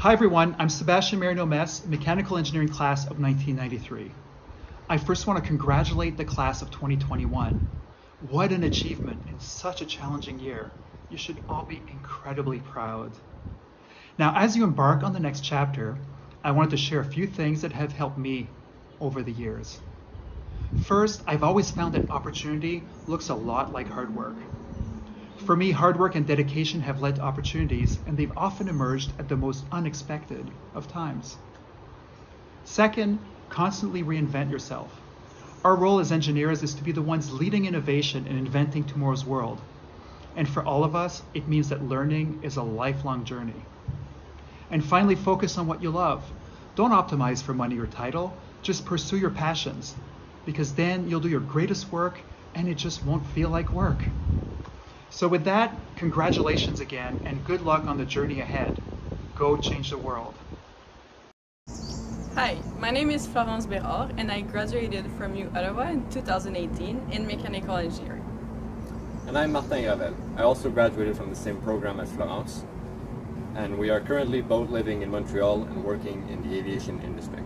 Hi everyone, I'm Sebastian Marinomes, mechanical engineering class of 1993. I first want to congratulate the class of 2021. What an achievement in such a challenging year. You should all be incredibly proud. Now, as you embark on the next chapter, I wanted to share a few things that have helped me over the years. First, I've always found that opportunity looks a lot like hard work. For me, hard work and dedication have led to opportunities, and they've often emerged at the most unexpected of times. Second, constantly reinvent yourself. Our role as engineers is to be the ones leading innovation and inventing tomorrow's world. And for all of us, it means that learning is a lifelong journey. And finally, focus on what you love. Don't optimize for money or title, just pursue your passions, because then you'll do your greatest work and it just won't feel like work. So with that, congratulations again, and good luck on the journey ahead. Go change the world. Hi, my name is Flavien Berg, and I graduated from U Ottawa in 2018 in mechanical engineering. And I'm Martin Avell. I also graduated from the same program as Florence, and we are currently both living in Montreal and working in the aviation industry.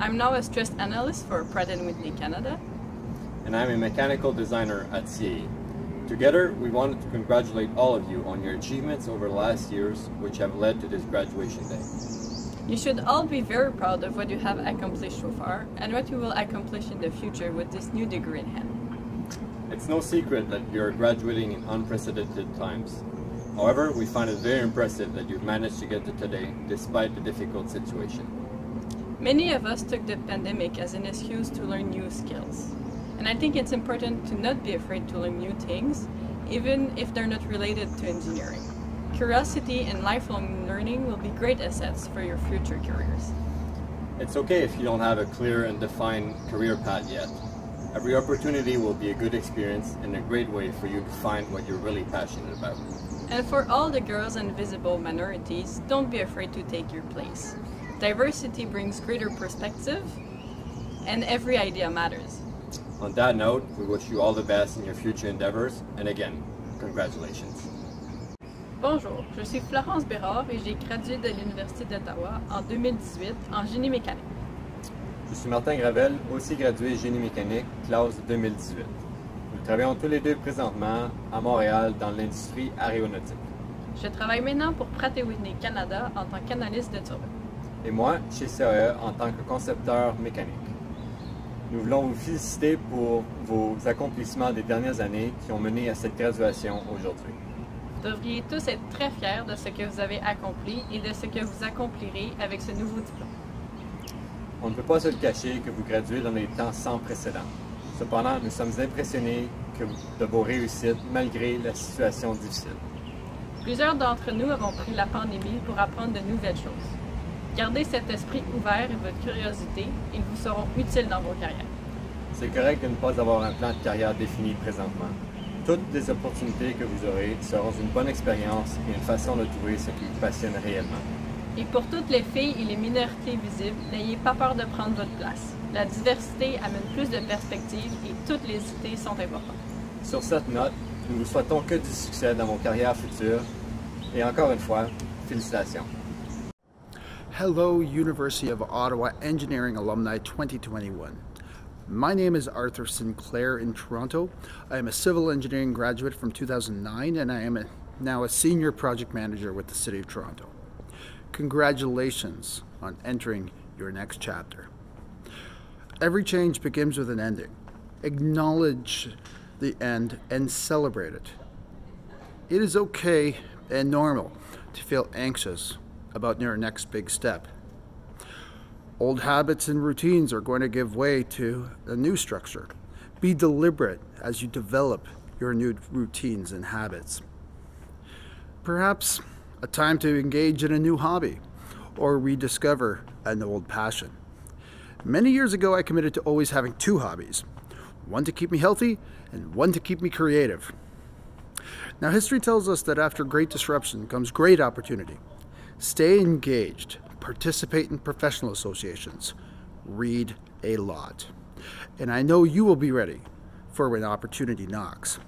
I'm now a stress analyst for Pratt & Whitney Canada. And I'm a mechanical designer at CAE. Together, we wanted to congratulate all of you on your achievements over the last years, which have led to this graduation day. You should all be very proud of what you have accomplished so far and what you will accomplish in the future with this new degree in hand. It's no secret that you're graduating in unprecedented times. However, we find it very impressive that you've managed to get to today despite the difficult situation. Many of us took the pandemic as an excuse to learn new skills. And I think it's important to not be afraid to learn new things, even if they're not related to engineering. Curiosity and lifelong learning will be great assets for your future careers. It's okay if you don't have a clear and defined career path yet. Every opportunity will be a good experience and a great way for you to find what you're really passionate about. And for all the girls and visible minorities, don't be afraid to take your place. Diversity brings greater perspective, and every idea matters. On that note, we wish you all the best in your future endeavors, and again, congratulations. Bonjour, je suis Florence Berg et j'ai gradué de l'Université d'Ottawa en 2018 en génie mécanique. Je suis Martin Gravel, aussi gradué génie mécanique, classe 2018. Nous travaillons tous les deux présentement à Montréal dans l'industrie aéronautique. Je travaille maintenant pour Pratt & Whitney Canada en tant qu'analyste de turbine. Et moi, chez CAE en tant que concepteur mécanique. Nous voulons vous féliciter pour vos accomplissements des dernières années qui ont mené à cette graduation aujourd'hui. Vous devriez tous être très fiers de ce que vous avez accompli et de ce que vous accomplirez avec ce nouveau diplôme. On ne peut pas se le cacher que vous graduez dans des temps sans précédent. Cependant, nous sommes impressionnés de vos réussites malgré la situation difficile. Plusieurs d'entre nous avons pris la pandémie pour apprendre de nouvelles choses. Gardez cet esprit ouvert et votre curiosité, ils vous seront utiles dans vos carrières. C'est correct de ne pas avoir un plan de carrière défini présentement. Toutes les opportunités que vous aurez seront une bonne expérience et une façon de trouver ce qui vous passionne réellement. Et pour toutes les filles et les minorités visibles, n'ayez pas peur de prendre votre place. La diversité amène plus de perspectives et toutes les idées sont importantes. Sur cette note, nous vous souhaitons que du succès dans vos carrières futures et encore une fois, félicitations. Hello, University of Ottawa Engineering Alumni 2021. My name is Arthur Sinclair in Toronto. I am a civil engineering graduate from 2009 and I am now a senior project manager with the City of Toronto. Congratulations on entering your next chapter. Every change begins with an ending. Acknowledge the end and celebrate it. It is okay and normal to feel anxious about your next big step. Old habits and routines are going to give way to a new structure. Be deliberate as you develop your new routines and habits. Perhaps a time to engage in a new hobby or rediscover an old passion. Many years ago, I committed to always having two hobbies, one to keep me healthy and one to keep me creative. Now, history tells us that after great disruption comes great opportunity. Stay engaged, participate in professional associations, read a lot. And I know you will be ready for when opportunity knocks.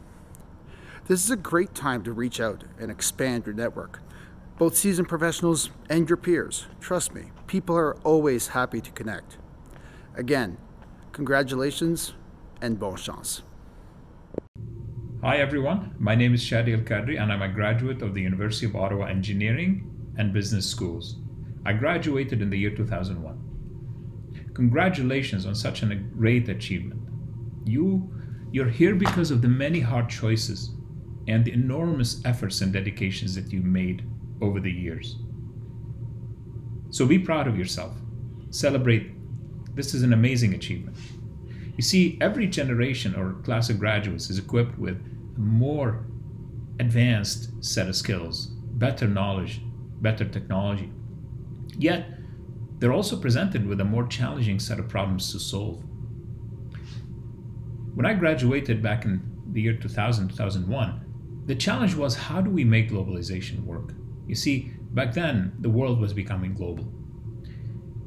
This is a great time to reach out and expand your network. both seasoned professionals and your peers. Trust me, people are always happy to connect. Again, congratulations and bonne chance. Hi everyone, my name is Shadi Khadri and I'm a graduate of the University of Ottawa Engineering and Business Schools. I graduated in the year 2001. Congratulations on such a great achievement. You're here because of the many hard choices and the enormous efforts and dedications that you've made over the years. So be proud of yourself. Celebrate. This is an amazing achievement. You see, every generation or class of graduates is equipped with a more advanced set of skills, better knowledge, better technology. Yet, they're also presented with a more challenging set of problems to solve. When I graduated back in the year 2000, 2001, the challenge was, how do we make globalization work? You see, back then, the world was becoming global.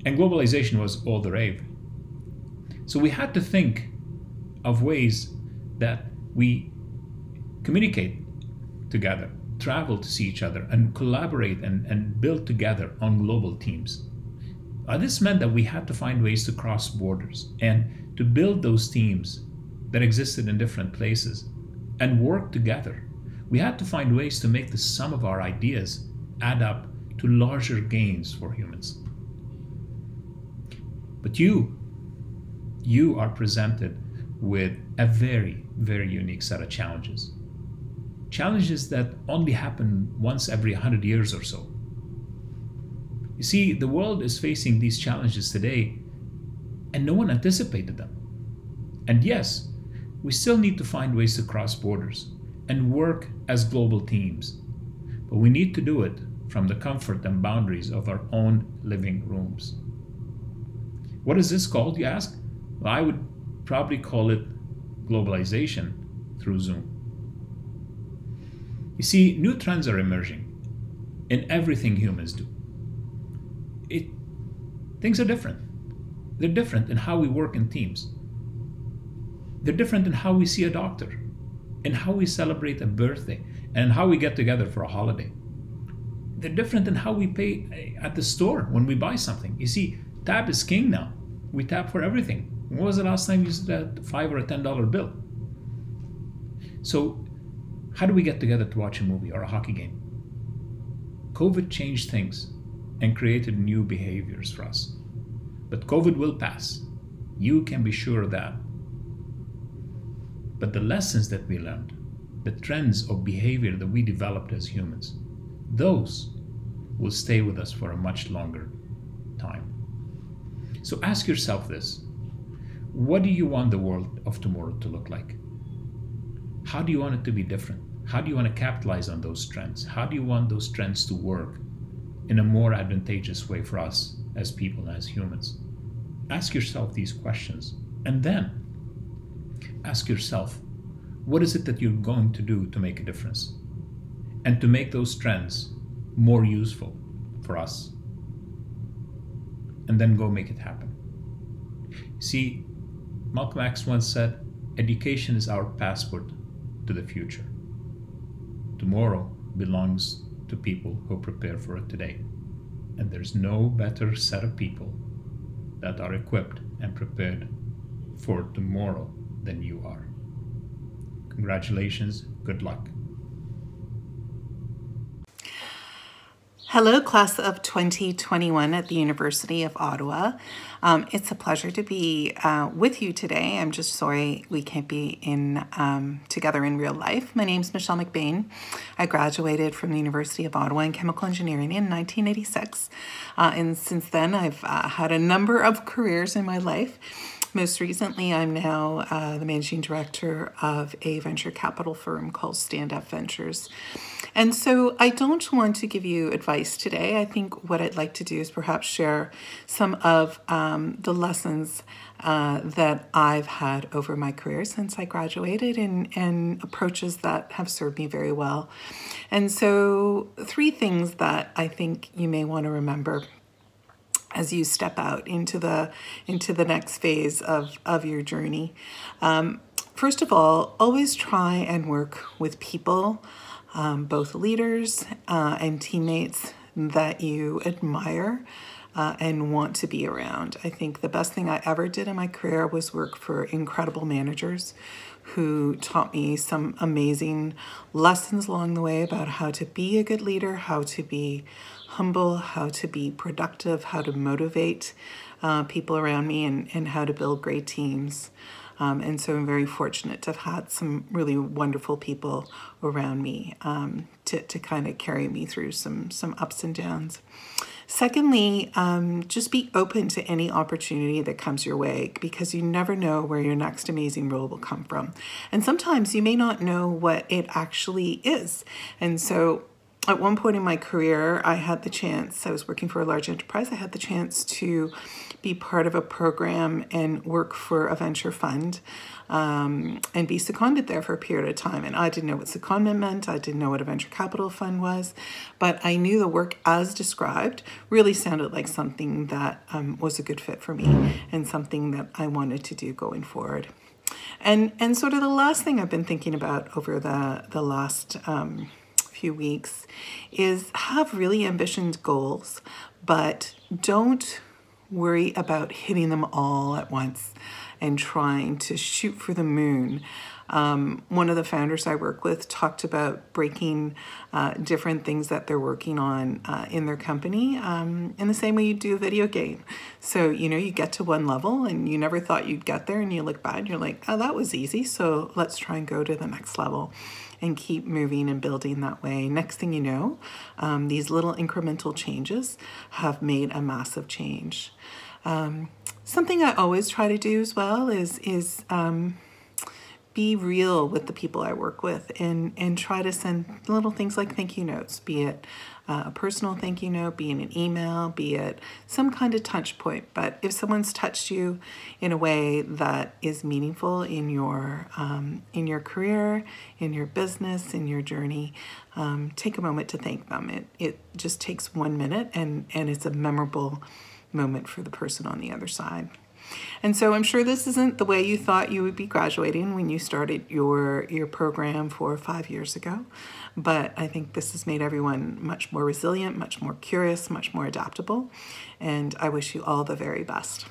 And globalization was all the rave. So we had to think of ways that we communicate together, travel to see each other, and collaborate and build together on global teams. This meant that we had to find ways to cross borders and to build those teams that existed in different places and work together. We had to find ways to make the sum of our ideas add up to larger gains for humans. But you are presented with a very, very unique set of challenges. Challenges that only happen once every 100 years or so. You see, the world is facing these challenges today, and no one anticipated them. And yes, we still need to find ways to cross borders and work as global teams. But we need to do it from the comfort and boundaries of our own living rooms. What is this called, you ask? Well, I would probably call it globalization through Zoom. You see, new trends are emerging in everything humans do. Things are different. They're different in how we work in teams. They're different in how we see a doctor, in how we celebrate a birthday, and how we get together for a holiday. They're different in how we pay at the store when we buy something. You see, tap is king now. We tap for everything. When was the last time you used a $5 or a $10 bill? So, how do we get together to watch a movie or a hockey game? COVID changed things and created new behaviors for us. But COVID will pass. You can be sure of that. But the lessons that we learned, the trends of behavior that we developed as humans, those will stay with us for a much longer time. So ask yourself this: what do you want the world of tomorrow to look like? How do you want it to be different? How do you want to capitalize on those trends? How do you want those trends to work in a more advantageous way for us as people and as humans? Ask yourself these questions, and then ask yourself, what is it that you're going to do to make a difference and to make those trends more useful for us? And then go make it happen. See, Malcolm X once said, education is our passport to the future. Tomorrow belongs to people who prepare for it today. And there's no better set of people that are equipped and prepared for tomorrow than you are. Congratulations, good luck. Hello, class of 2021 at the University of Ottawa. It's a pleasure to be with you today. I'm just sorry we can't be together in real life. My name's Michelle McBain. I graduated from the University of Ottawa in chemical engineering in 1986. And since then, I've had a number of careers in my life. Most recently, I'm now the managing director of a venture capital firm called Stand Up Ventures. And so I don't want to give you advice today. I think what I'd like to do is perhaps share some of the lessons that I've had over my career since I graduated and approaches that have served me very well. And so 3 things that I think you may want to remember as you step out into the next phase of your journey. First of all, always try and work with people both leaders and teammates that you admire and want to be around. I think the best thing I ever did in my career was work for incredible managers who taught me some amazing lessons along the way about how to be a good leader, how to be humble, how to be productive, how to motivate people around me, and how to build great teams. And so I'm very fortunate to have had some really wonderful people around me to kind of carry me through some ups and downs. Secondly, just be open to any opportunity that comes your way, because you never know where your next amazing role will come from. And sometimes you may not know what it actually is. And so at one point in my career, I had the chance, I was working for a large enterprise, I had the chance to be part of a program and work for a venture fund and be seconded there for a period of time. And I didn't know what secondment meant. I didn't know what a venture capital fund was, but I knew the work as described really sounded like something that was a good fit for me and something that I wanted to do going forward. And sort of the last thing I've been thinking about over the last few weeks is have really ambitious goals, but don't worry about hitting them all at once and trying to shoot for the moon. One of the founders I work with talked about breaking different things that they're working on in their company in the same way you do a video game. So, you get to one level and you never thought you'd get there, and you look back and you're like, oh, that was easy. So let's try and go to the next level and keep moving and building that way. Next thing you know, these little incremental changes have made a massive change. Something I always try to do as well is be real with the people I work with and try to send little things like thank you notes, be it a personal thank you note, be it an email, be it some kind of touch point. But if someone's touched you in a way that is meaningful in your career, in your business, in your journey, take a moment to thank them. It just takes 1 minute and it's a memorable moment for the person on the other side. And so I'm sure this isn't the way you thought you would be graduating when you started your program 4 or 5 years ago, but I think this has made everyone much more resilient, much more curious, much more adaptable, and I wish you all the very best.